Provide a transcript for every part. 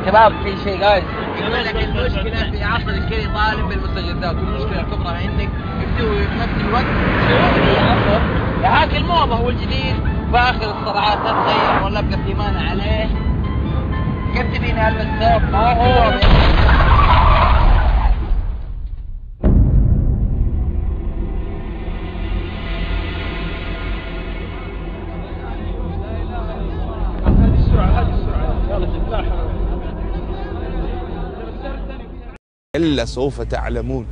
شباب في شيء قاعد يقول لك المشكلة في عصر الكل طالب بالمستجدات، والمشكلة الكبرى عندك يسوي في نفس الوقت شغل عصر هاك الموضة والجديد فاخر الصراعات تتغير ولا ابقى في مانع عليه. كيف تبيني البس ثوب ما هو كلا سوف تعلمون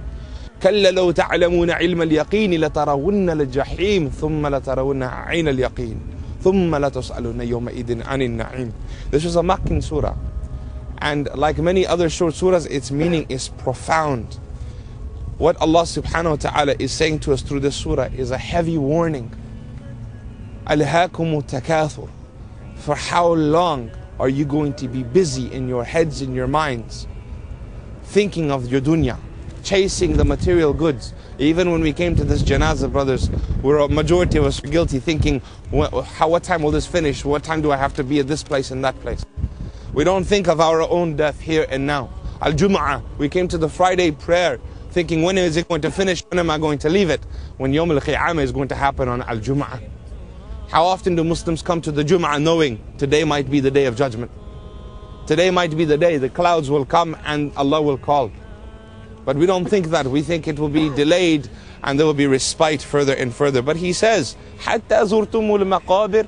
كلا لو تعلمون علم اليقين لترون الجحيم ثم لترونها عين اليقين ثم لتسألون يومئذ عن النعيم. This was a Makkan surah, and like many other short surahs, its meaning is profound. What Allah subhanahu wa ta'ala is saying to us through this surah is a heavy warning. ألهاكم التكاثر. For how long are you going to be busy in your heads and your minds thinking of your dunya, chasing the material goods? Even when we came to this janazah, brothers, a majority of us were guilty, thinking, what time will this finish? What time do I have to be at this place and that place? We don't think of our own death here and now. Al-Jum'ah, we came to the Friday prayer thinking, when is it going to finish? When am I going to leave it? When Yawm al-Qiyamah is going to happen on Al-Jum'ah. How often do Muslims come to the Jum'ah knowing today might be the day of judgment? Today might be the day the clouds will come and Allah will call. But we don't think that. We think it will be delayed and there will be respite further and further. But he says, حَتَّى زُرْتُمُ الْمَقَابِرِ.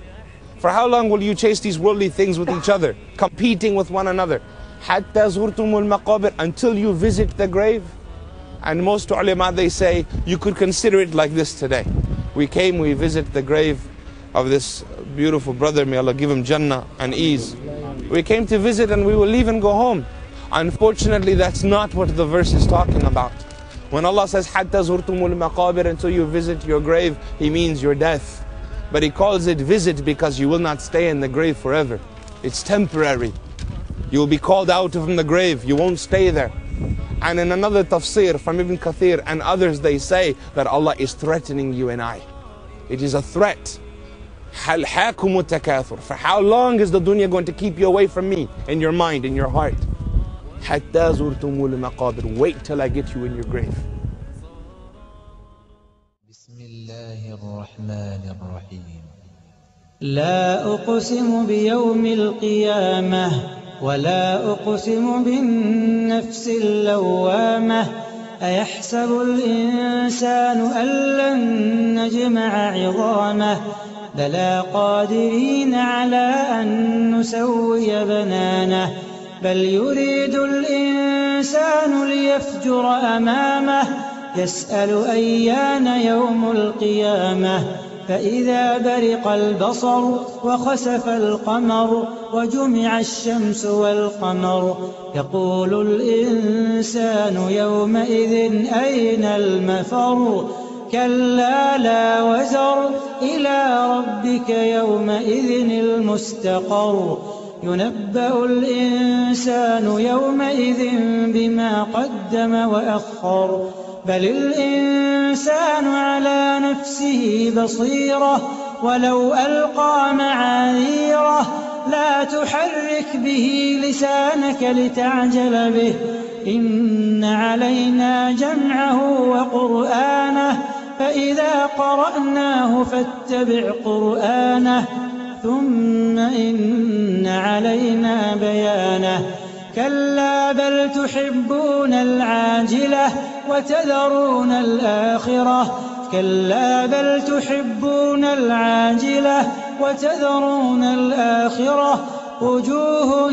For how long will you chase these worldly things with each other, competing with one another? حَتَّى زُرْتُمُ الْمَقَابِرِ. Until you visit the grave. And most ulama, they say, you could consider it like this today. We visit the grave of this beautiful brother, may Allah give him Jannah and ease. We came to visit and we will leave and go home. Unfortunately, that's not what the verse is talking about. When Allah says, حَتَّى زُرْتُمُ الْمَقَابِرِ, until you visit your grave, He means your death. But He calls it visit because you will not stay in the grave forever. It's temporary. You will be called out from the grave. You won't stay there. And in another tafsir from Ibn Kathir and others, they say that Allah is threatening you and I. It is a threat. أَلْهَاكُمُ التَّكَاثُرِ. For how long is the dunya going to keep you away from me, in your mind, in your heart? حَتَّى زُرْتُمُ الْمَقَابِرِ. Wait till I get you in your grave. بسم الله الرحمن الرحيم. لا أقسم بيوم القيامة ولا أقسم بالنفس اللوامة أيحسب الإنسان أن لن نجمع عظامه بلى قادرين على أن نسوي بنانه بل يريد الإنسان ليفجر أمامه يسأل أيان يوم القيامة فإذا برق البصر وخسف القمر وجمع الشمس والقمر يقول الإنسان يومئذ أين المفر كلا لا وزر إلى ربك يومئذ المستقر ينبأ الإنسان يومئذ بما قدم وأخر بل الإنسان على نفسه بصيرة ولو ألقى معاذيره لا تحرك به لسانك لتعجل به إن علينا جمعه وقرآنه فإذا قرأناه فاتبع قرآنه ثم إن علينا بيانه كلا بل تحبون العاجلة وتذرون الآخرة كلا بل تحبون العاجلة وتذرون الآخرة وجوه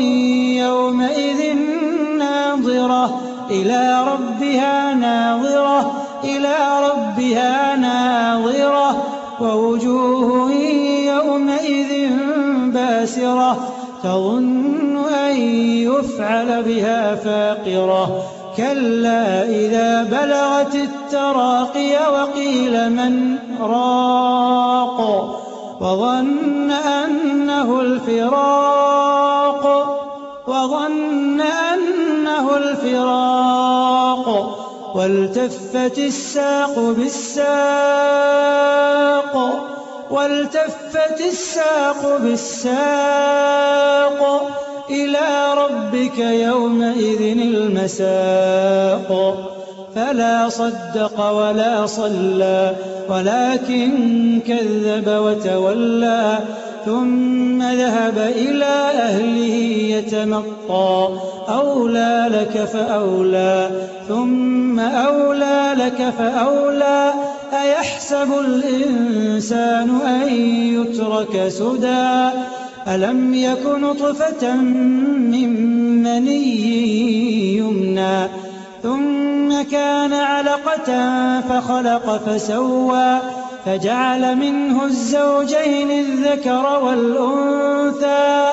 يومئذ ناظرة إلى ربها ناظرة إلى ربها ناظرة ووجوه يومئذ باسرة تظن أن يفعل بها فاقرة كلا إذا بلغت التراقي وقيل من راق وظن أنه الفراق والتفت الساق بالساق إلى ربك يومئذ المساق فلا صدق ولا صلى ولكن كذب وتولى ثم ذهب إلى أهله يتمطى أولى لك فأولى ثم أولى لك فأولى أيحسب الإنسان أن يترك سدى ألم يك نطفة من مني يمنى ثم كان علقة فخلق فسوى فجعل منه الزوجين الذكر والأنثى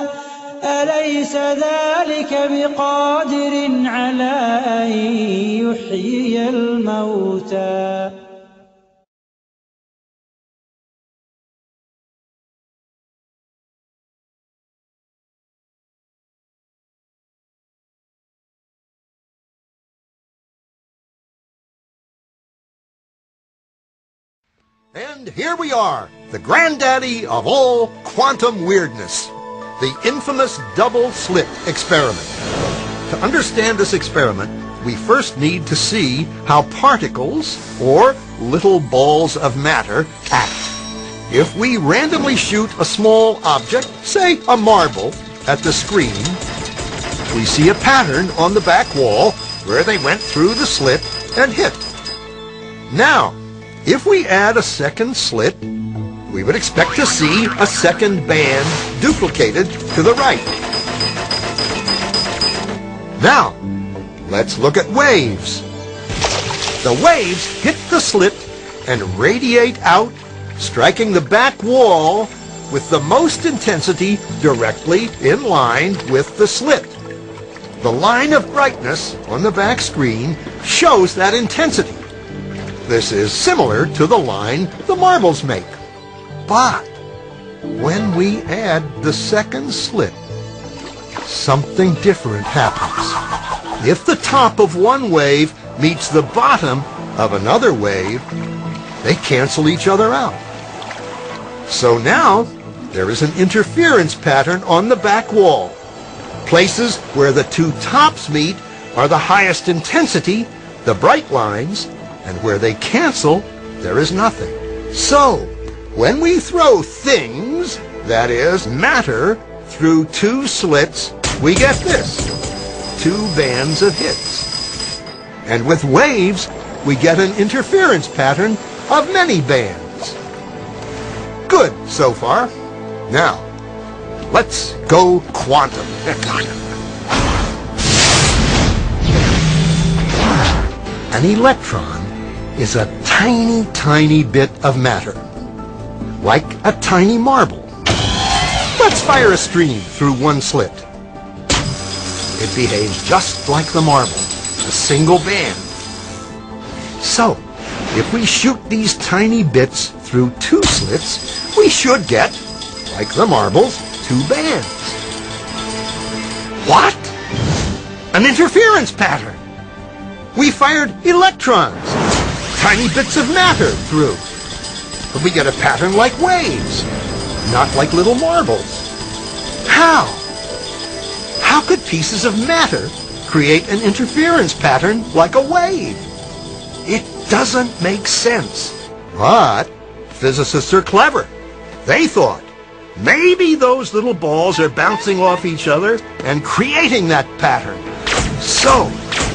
أليس ذلك بقادر على أن يحيي الموتى. And here we are, the granddaddy of all quantum weirdness, the infamous double-slit experiment. To understand this experiment, we first need to see how particles, or little balls of matter, act. If we randomly shoot a small object, say a marble, at the screen, we see a pattern on the back wall where they went through the slit and hit. Now, if we add a second slit, we would expect to see a second band duplicated to the right. Now, let's look at waves. The waves hit the slit and radiate out, striking the back wall with the most intensity directly in line with the slit. The line of brightness on the back screen shows that intensity. This is similar to the line the marbles make. But when we add the second slit, something different happens. If the top of one wave meets the bottom of another wave, they cancel each other out. So now there is an interference pattern on the back wall. Places where the two tops meet are the highest intensity, the bright lines, and where they cancel, there is nothing. So, when we throw things, that is, matter, through two slits, we get this, two bands of hits. And with waves, we get an interference pattern of many bands. Good so far. Now, let's go quantum. An electron is a tiny, tiny bit of matter, like a tiny marble. Let's fire a stream through one slit. It behaves just like the marble, a single band. So, if we shoot these tiny bits through two slits, we should get, like the marbles, two bands. What? An interference pattern. We fired electrons, tiny bits of matter through. But we get a pattern like waves, not like little marbles. How? How could pieces of matter create an interference pattern like a wave? It doesn't make sense. But physicists are clever. They thought, maybe those little balls are bouncing off each other and creating that pattern. So,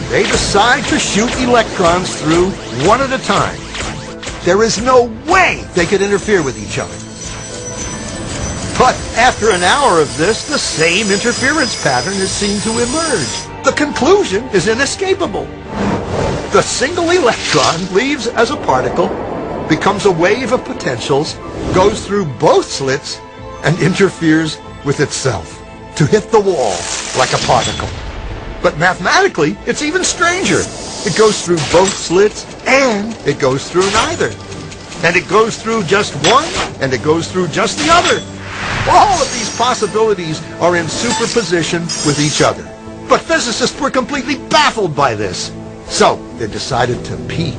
they decide to shoot electrons through one at a time. There is no way they could interfere with each other. But after an hour of this, the same interference pattern is seen to emerge. The conclusion is inescapable. The single electron leaves as a particle, becomes a wave of potentials, goes through both slits, and interferes with itself to hit the wall like a particle. But mathematically, it's even stranger. It goes through both slits, and it goes through neither. And it goes through just one, and it goes through just the other. All of these possibilities are in superposition with each other. But physicists were completely baffled by this. So they decided to peek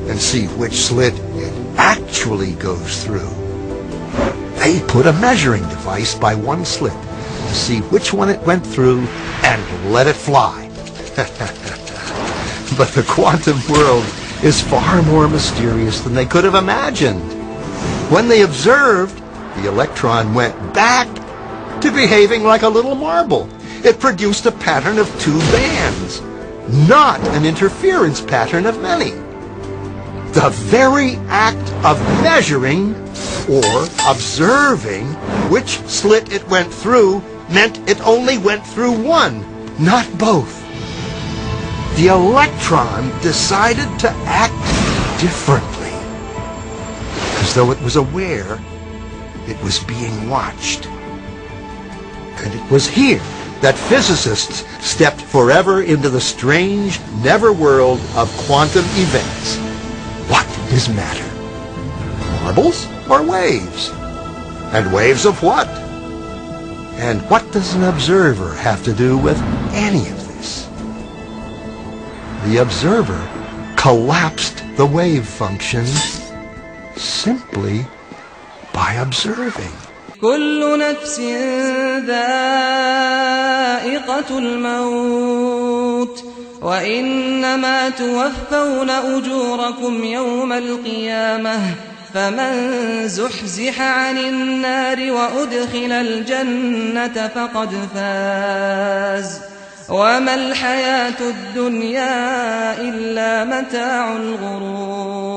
and see which slit it actually goes through. They put a measuring device by one slit, to see which one it went through and let it fly. But the quantum world is far more mysterious than they could have imagined. When they observed, the electron went back to behaving like a little marble. It produced a pattern of 2 bands, not an interference pattern of many. The very act of measuring or observing which slit it went through meant it only went through one, not both. The electron decided to act differently, as though it was aware it was being watched. And it was here that physicists stepped forever into the strange, never world of quantum events. What is matter? Marbles or waves? And waves of what? And what does an observer have to do with any of this? The observer collapsed the wave function simply by observing. كل نفس ذائقة الموت وإنما توفون أجوركم يوم القيامة فمن زحزح عن النار وأدخل الجنة فقد فاز وما الحياة الدنيا إلا متاع الغرور